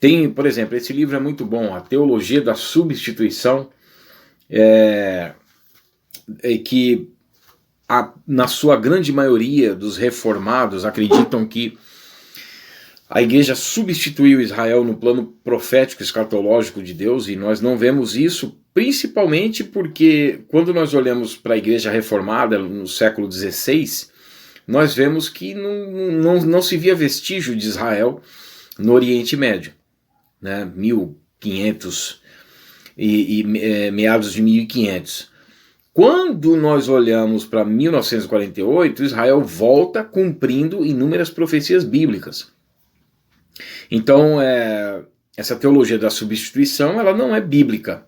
Tem, por exemplo, esse livro é muito bom, A Teologia da Substituição, que na sua grande maioria dos reformados acreditam que a igreja substituiu Israel no plano profético escatológico de Deus, e nós não vemos isso, principalmente porque quando nós olhamos para a igreja reformada no século XVI, nós vemos que não se via vestígio de Israel no Oriente Médio, né? 1500 meados de 1500. Quando nós olhamos para 1948, Israel volta cumprindo inúmeras profecias bíblicas. Então, essa teologia da substituição, ela não é bíblica,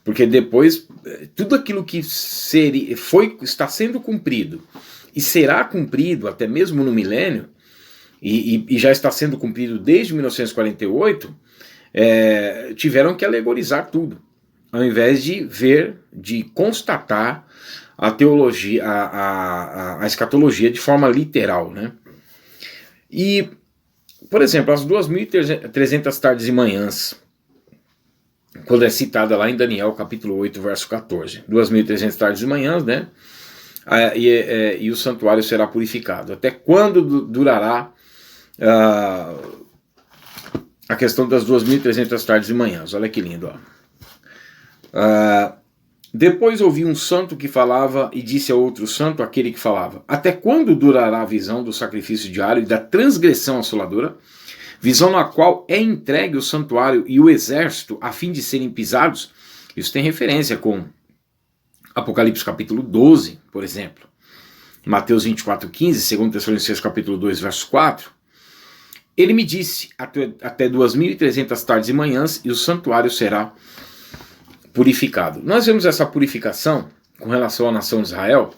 porque depois tudo aquilo que está sendo cumprido e será cumprido até mesmo no milênio, e já está sendo cumprido desde 1948, tiveram que alegorizar tudo, ao invés de constatar a teologia, a escatologia de forma literal, né? E, por exemplo, as 2.300 tardes e manhãs, quando é citada lá em Daniel, capítulo 8, verso 14, 2.300 tardes e manhãs, né? E o santuário será purificado. Até quando durará a questão das 2.300 tardes e manhãs? Olha que lindo, ó. Depois ouvi um santo que falava e disse a outro santo, aquele que falava: até quando durará a visão do sacrifício diário e da transgressão assoladora, visão na qual é entregue o santuário e o exército a fim de serem pisados? Isso tem referência com Apocalipse capítulo 12, por exemplo, Mateus 24:15, 2 Tessalonicenses capítulo 2, verso 4. Ele me disse: até 2.300 tardes e manhãs e o santuário será purificado. Nós vemos essa purificação com relação à nação de Israel,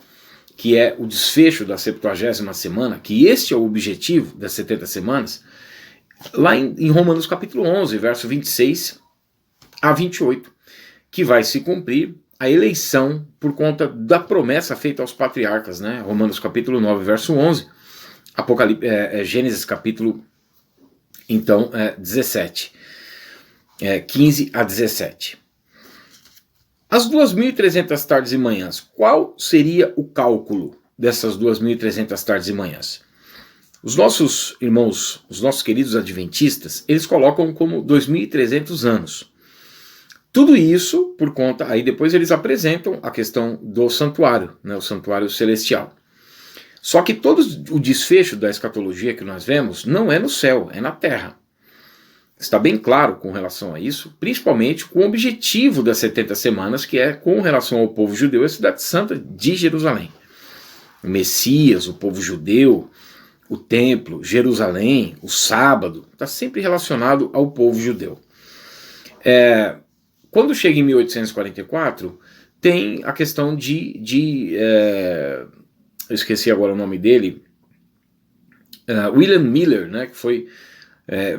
que é o desfecho da 70ª semana, que este é o objetivo das 70 semanas, lá em Romanos capítulo 11, verso 26 a 28, que vai se cumprir a eleição por conta da promessa feita aos patriarcas, né? Romanos capítulo 9, verso 11, Gênesis capítulo, então, 17, 15 a 17. As 2.300 tardes e manhãs, qual seria o cálculo dessas 2.300 tardes e manhãs? Os nossos irmãos, os nossos queridos adventistas, eles colocam como 2.300 anos. Tudo isso por conta, aí depois eles apresentam a questão do santuário, né, o santuário celestial. Só que todo o desfecho da escatologia que nós vemos não é no céu, é na terra. Está bem claro com relação a isso, principalmente com o objetivo das 70 semanas, que é com relação ao povo judeu e a cidade santa de Jerusalém. O Messias, o povo judeu, o templo, Jerusalém, o sábado, está sempre relacionado ao povo judeu. Quando chega em 1844, tem a questão eu esqueci agora o nome dele, William Miller, né, que foi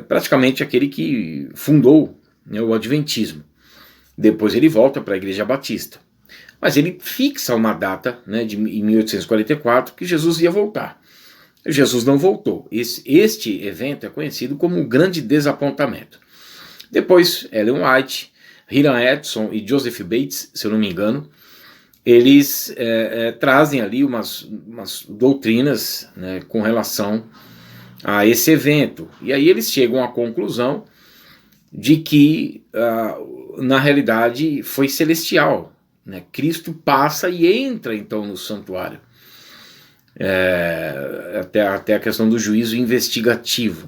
praticamente aquele que fundou, né, o Adventismo. Depois ele volta para a Igreja Batista. Mas ele fixa uma data, né, em 1844, que Jesus ia voltar. Jesus não voltou. Este evento é conhecido como o Grande Desapontamento. Depois, Ellen White, Hiram Edson e Joseph Bates, se eu não me engano, eles trazem ali umas doutrinas, né, com relação a esse evento. E aí eles chegam à conclusão de que, na realidade, foi celestial, né? Cristo passa e entra, então, no santuário. Até a questão do juízo investigativo.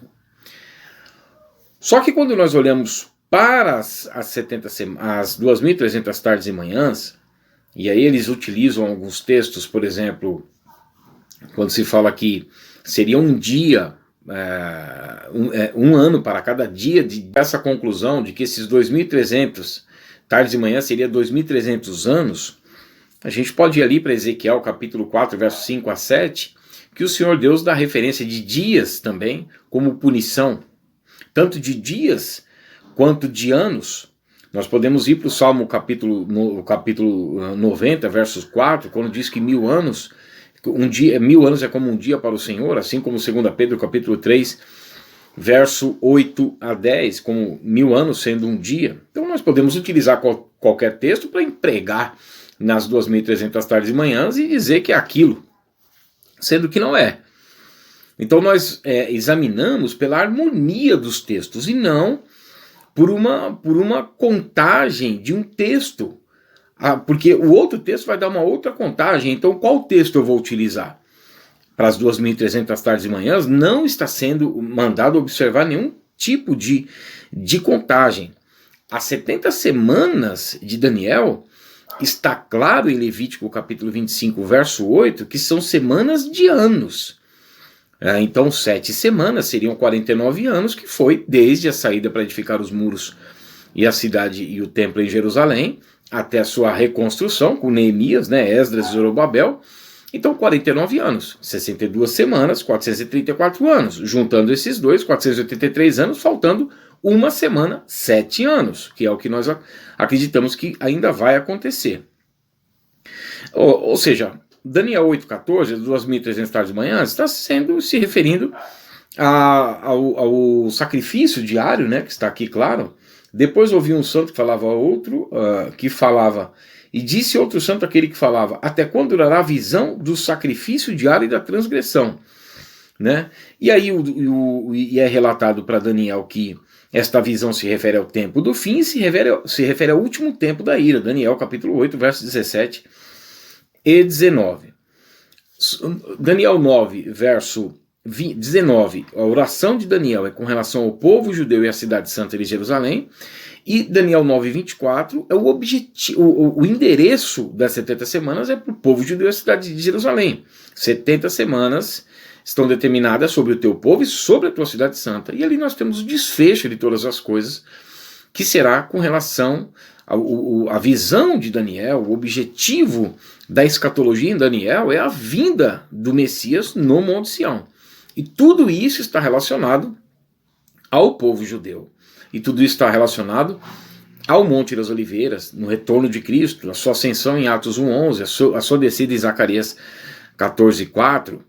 Só que quando nós olhamos para as 2.300 tardes e manhãs, e aí eles utilizam alguns textos, por exemplo, quando se fala que seria um dia, um ano para cada dia, dessa conclusão de que esses 2.300 tardes e manhãs seria 2.300 anos, a gente pode ir ali para Ezequiel capítulo 4, versos 5 a 7, que o Senhor Deus dá referência de dias também como punição, tanto de dias quanto de anos. Nós podemos ir para o Salmo capítulo 90, versos 4, quando diz que 1.000 anos é como um dia para o Senhor, assim como 2 Pedro capítulo 3, verso 8 a 10, como 1000 anos sendo um dia. Então nós podemos utilizar qualquer texto para empregar nas 2300 tardes e manhãs e dizer que é aquilo, sendo que não é. Então nós examinamos pela harmonia dos textos e não por uma contagem de um texto, porque o outro texto vai dar uma outra contagem. Então qual texto eu vou utilizar? Para as 2300 tardes e manhãs não está sendo mandado observar nenhum tipo de contagem. As 70 semanas de Daniel está claro em Levítico capítulo 25, verso 8, que são semanas de anos. Então 7 semanas seriam 49 anos, que foi desde a saída para edificar os muros e a cidade e o templo em Jerusalém, até a sua reconstrução com Neemias, Esdras e Zorobabel. Então 49 anos, 62 semanas, 434 anos. Juntando esses dois, 483 anos, faltando uma semana, 7 anos, que é o que nós acreditamos que ainda vai acontecer. Ou seja, Daniel 8,14, 2.300 tardes de manhã, está se referindo ao sacrifício diário, que está aqui claro. Depois ouvi um santo que falava a outro, que falava, e disse outro santo aquele que falava, até quando durará a visão do sacrifício diário e da transgressão? E aí e é relatado para Daniel que esta visão se refere ao tempo do fim e se refere ao último tempo da ira. Daniel capítulo 8, versos 17 e 19. Daniel 9, verso 19, a oração de Daniel é com relação ao povo judeu e à cidade santa de Jerusalém. E Daniel 9, 24 é o objetivo, o endereço das 70 semanas é para o povo judeu e a cidade de Jerusalém. 70 semanas estão determinadas sobre o teu povo e sobre a tua cidade santa. E ali nós temos o desfecho de todas as coisas, que será com relação à visão de Daniel. O objetivo da escatologia em Daniel é a vinda do Messias no Monte Sião. E tudo isso está relacionado ao povo judeu. E tudo isso está relacionado ao Monte das Oliveiras, no retorno de Cristo, a sua ascensão em Atos 1:11, a sua descida em Zacarias 14:4.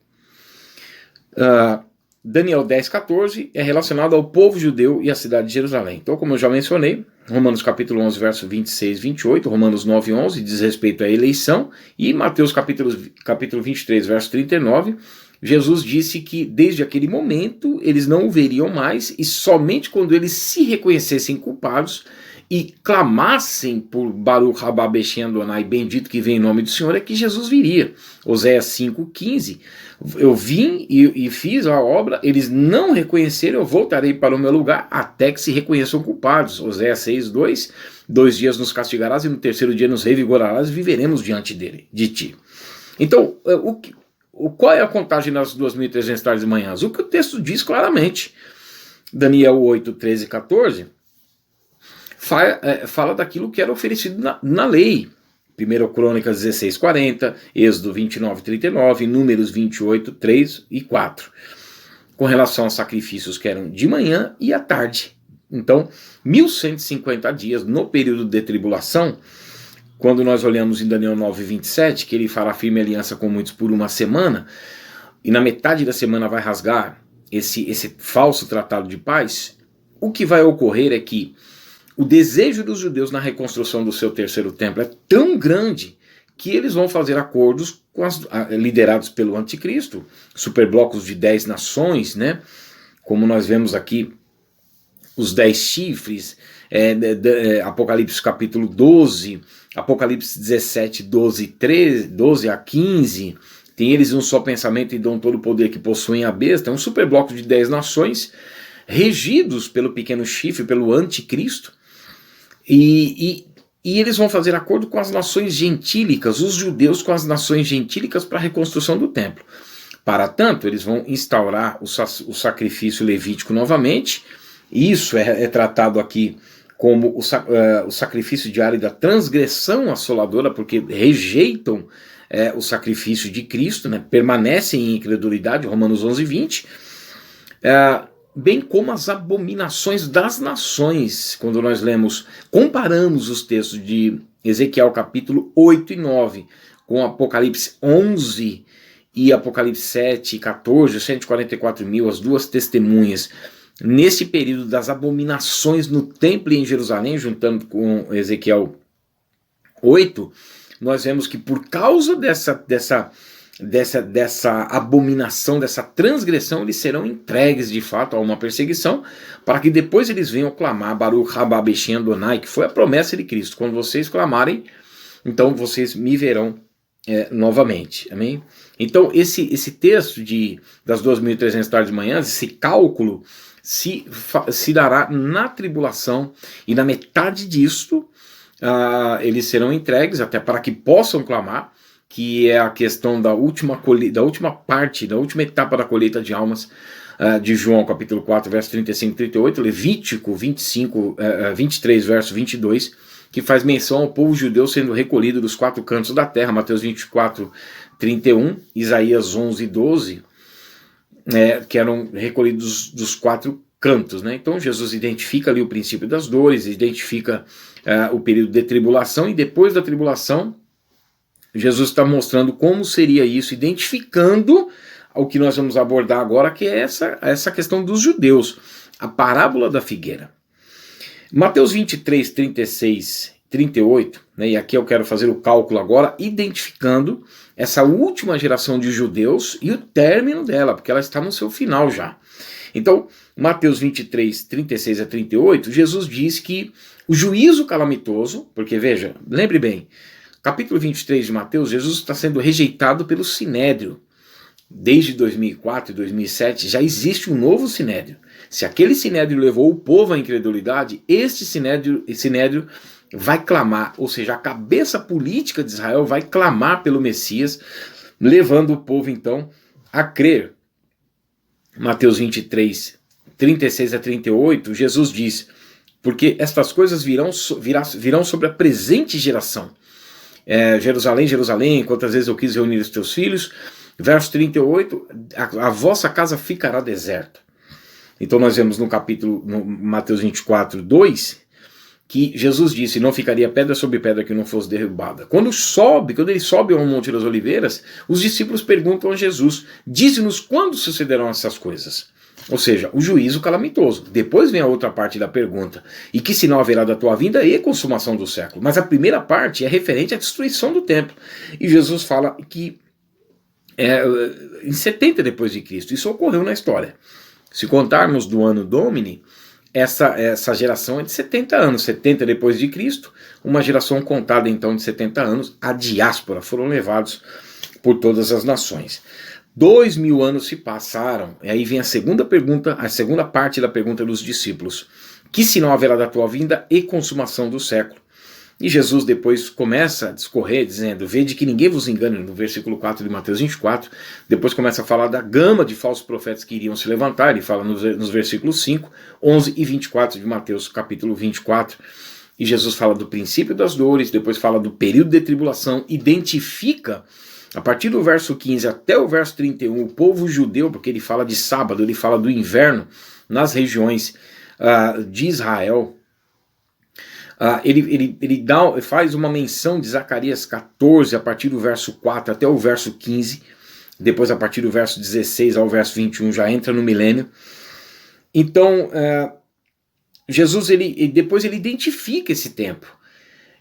Daniel 10:14 é relacionado ao povo judeu e à cidade de Jerusalém. Então, como eu já mencionei, Romanos capítulo 11, verso 26 e 28, Romanos 9:11 diz respeito à eleição, e Mateus capítulo 23, verso 39, Jesus disse que desde aquele momento eles não o veriam mais, e somente quando eles se reconhecessem culpados e clamassem por Baruch Rabá Beshem Adonai, bendito que vem em nome do Senhor, é que Jesus viria. Oséias 5:15, eu vim e fiz a obra, eles não reconheceram, eu voltarei para o meu lugar até que se reconheçam culpados. Oséias 6:2, 2 dias nos castigarás e no terceiro dia nos revigorarás e viveremos diante de ti. Então, qual é a contagem nas 2.300 tardes e manhãs? O que o texto diz claramente. Daniel 8, 13 e 14 fala daquilo que era oferecido na lei. 1 Crônicas 16:40, Êxodo 29:39, Números 28, 3 e 4. Com relação aos sacrifícios que eram de manhã e à tarde. Então, 1150 dias no período de tribulação. Quando nós olhamos em Daniel 9:27, que ele fará firme aliança com muitos por uma semana, e na metade da semana vai rasgar esse falso tratado de paz, o que vai ocorrer é que o desejo dos judeus na reconstrução do seu terceiro templo é tão grande que eles vão fazer acordos liderados pelo anticristo, superblocos de 10 nações, como nós vemos aqui, os 10 chifres, Apocalipse capítulo 12, Apocalipse 17, 12 a 15, tem eles um só pensamento e dão todo o poder que possuem a besta, é um superbloco de 10 nações, regidos pelo pequeno chifre, pelo anticristo, e eles vão fazer acordo com as nações gentílicas, os judeus com as nações gentílicas para a reconstrução do templo. Para tanto, eles vão instaurar o sacrifício levítico novamente. Isso é tratado aqui como o sacrifício diário da transgressão assoladora, porque rejeitam o sacrifício de Cristo, permanecem em incredulidade, Romanos 11:20, bem como as abominações das nações. Quando nós comparamos os textos de Ezequiel capítulo 8 e 9 com Apocalipse 11 e Apocalipse 7 e 14, 144 mil, as duas testemunhas nesse período das abominações no templo e em Jerusalém, juntando com Ezequiel 8, nós vemos que por causa dessa abominação, dessa transgressão, eles serão entregues de fato a uma perseguição, para que depois eles venham clamar Baruch Rabá Beshem Adonai, que foi a promessa de Cristo. Quando vocês clamarem, então vocês me verão novamente. Amém? Então esse texto das 2.300 tardes de manhã, esse cálculo, se dará na tribulação, e na metade disto eles serão entregues até para que possam clamar, que é a questão da última etapa da colheita de almas de João capítulo 4, verso 35 e 38, Levítico 23, verso 22, que faz menção ao povo judeu sendo recolhido dos 4 cantos da terra, Mateus 24, 31, Isaías 11, 12, que eram recolhidos dos 4 cantos, né? Então Jesus identifica ali o princípio das dores, identifica o período de tribulação, e depois da tribulação Jesus está mostrando como seria isso, identificando o que nós vamos abordar agora, que é essa questão dos judeus, a parábola da figueira. Mateus 23, 36, 38, né, e aqui eu quero fazer o cálculo agora, identificando essa última geração de judeus e o término dela, porque ela está no seu final já. Então, Mateus 23, 36 a 38, Jesus diz que o juízo calamitoso, porque veja, lembre bem, capítulo 23 de Mateus, Jesus está sendo rejeitado pelo Sinédrio. Desde 2004 e 2007 já existe um novo Sinédrio. Se aquele Sinédrio levou o povo à incredulidade, este Sinédrio vai clamar, ou seja, a cabeça política de Israel vai clamar pelo Messias, levando o povo então a crer. Mateus 23, 36 a 38, Jesus diz, porque estas coisas virão sobre a presente geração. Jerusalém, Jerusalém, quantas vezes eu quis reunir os teus filhos. Verso 38, a vossa casa ficará deserta. Então nós vemos no Mateus 24, 2, que Jesus disse, não ficaria pedra sobre pedra que não fosse derrubada. Quando ele sobe ao Monte das Oliveiras, os discípulos perguntam a Jesus, dize-nos quando sucederão essas coisas. Ou seja, o juízo calamitoso. Depois vem a outra parte da pergunta, e que sinal haverá da tua vinda e consumação do século. Mas a primeira parte é referente à destruição do templo. E Jesus fala que em 70 depois de Cristo, isso ocorreu na história. Se contarmos do ano Domini, essa geração é de 70 anos, 70 depois de Cristo, uma geração contada então de 70 anos, a diáspora, foram levados por todas as nações. 2000 anos se passaram, e aí vem a segunda pergunta, a segunda parte da pergunta dos discípulos. Que sinal haverá da tua vinda e consumação do século? E Jesus depois começa a discorrer, dizendo, vede que ninguém vos engane, no versículo 4 de Mateus 24, depois começa a falar da gama de falsos profetas que iriam se levantar, ele fala nos versículos 5, 11 e 24 de Mateus capítulo 24, e Jesus fala do princípio das dores, depois fala do período de tribulação, identifica, a partir do verso 15 até o verso 31, o povo judeu, porque ele fala de sábado, ele fala do inverno, nas regiões de Israel. Ele faz uma menção de Zacarias 14, a partir do verso 4 até o verso 15, depois a partir do verso 16 ao verso 21 já entra no milênio. Então, Jesus depois ele identifica esse tempo.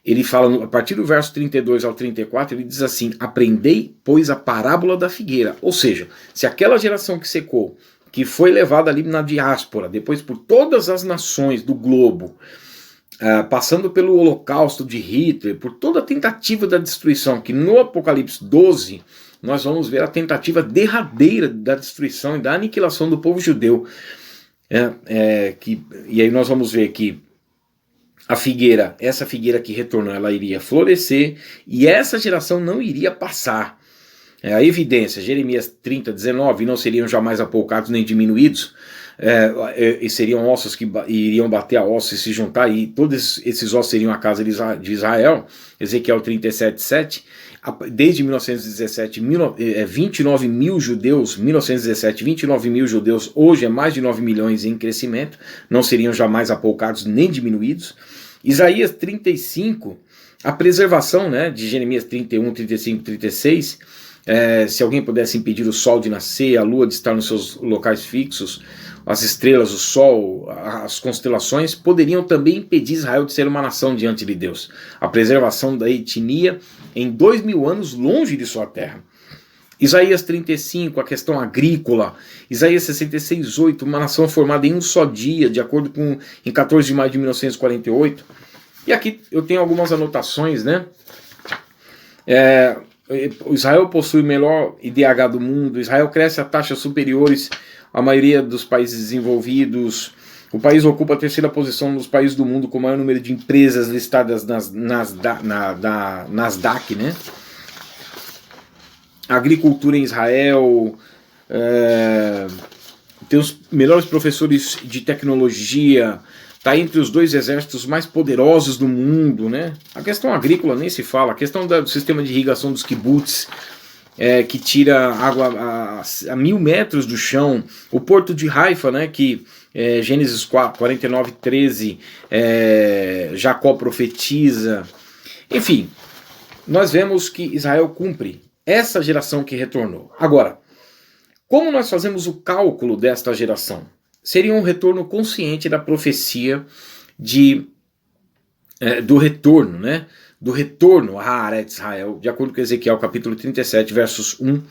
Ele fala, a partir do verso 32 ao 34, ele diz assim, aprendei, pois, a parábola da figueira. Ou seja, se aquela geração que secou, que foi levada ali na diáspora, depois por todas as nações do globo, passando pelo holocausto de Hitler, por toda a tentativa da destruição, que no Apocalipse 12 nós vamos ver a tentativa derradeira da destruição e da aniquilação do povo judeu. E aí nós vamos ver que a figueira, essa figueira que retornou, ela iria florescer e essa geração não iria passar. A evidência, Jeremias 30, 19, não seriam jamais apoucados nem diminuídos, e seriam ossos que iriam bater a ossos e se juntar, e todos esses ossos seriam a casa de Israel, Ezequiel 37, 7, desde 1917, 29 mil judeus, 1917, 29 mil judeus, hoje é mais de 9 milhões em crescimento, não seriam jamais apoucados nem diminuídos. Isaías 35, a preservação, né, de Jeremias 31, 35, 36, se alguém pudesse impedir o sol de nascer, a lua de estar nos seus locais fixos, as estrelas, o sol, as constelações, poderiam também impedir Israel de ser uma nação diante de Deus. A preservação da etnia em 2000 anos longe de sua terra. Isaías 35, a questão agrícola. Isaías 66:8, uma nação formada em um só dia, de acordo com em 14 de maio de 1948. E aqui eu tenho algumas anotações, né? Israel possui o melhor IDH do mundo. Israel cresce a taxas superiores à maioria dos países desenvolvidos. O país ocupa a terceira posição nos países do mundo com o maior número de empresas listadas na Nasdaq, né? A agricultura em Israel, tem os melhores professores de tecnologia, está entre os 2 exércitos mais poderosos do mundo, né? A questão agrícola nem se fala, a questão do sistema de irrigação dos kibbutz, que tira água a 1000 metros do chão, o porto de Haifa, né, que Gênesis 49:13, Jacó profetiza, enfim, nós vemos que Israel cumpre essa geração que retornou. Agora, como nós fazemos o cálculo desta geração? Seria um retorno consciente da profecia do retorno, né? Do retorno a Haaretz Israel, de acordo com Ezequiel capítulo 37, versos 1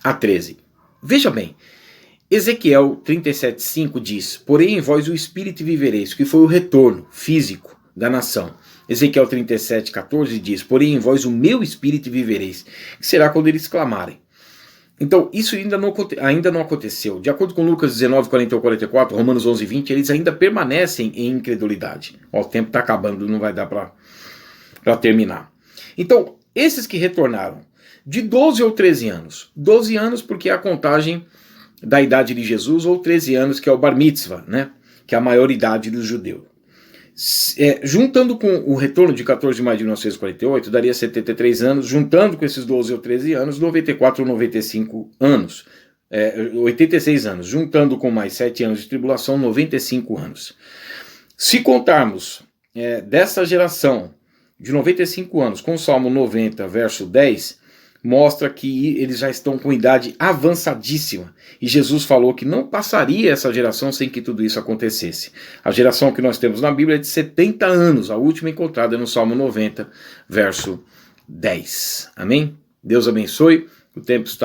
a 13. Veja bem, Ezequiel 37:5 diz: porém em vós o espírito vivereis, que foi o retorno físico da nação. Ezequiel 37:14 diz: porém em vós o meu espírito vivereis, que será quando eles clamarem. Então isso ainda não aconteceu. De acordo com Lucas 19:41-44, Romanos 11:20, eles ainda permanecem em incredulidade. Ó, o tempo está acabando, não vai dar para terminar. Então, esses que retornaram de 12 ou 13 anos, 12 anos porque é a contagem da idade de Jesus, ou 13 anos que é o Bar Mitzvah, né? Que é a maioridade dos judeus. Juntando com o retorno de 14 de maio de 1948, daria 73 anos, juntando com esses 12 ou 13 anos, 94 ou 95 anos, 86 anos, juntando com mais 7 anos de tribulação, 95 anos. Se contarmos dessa geração de 95 anos com o Salmo 90, verso 10, mostra que eles já estão com idade avançadíssima. E Jesus falou que não passaria essa geração sem que tudo isso acontecesse. A geração que nós temos na Bíblia é de 70 anos, a última encontrada no Salmo 90, verso 10. Amém? Deus abençoe. O tempo está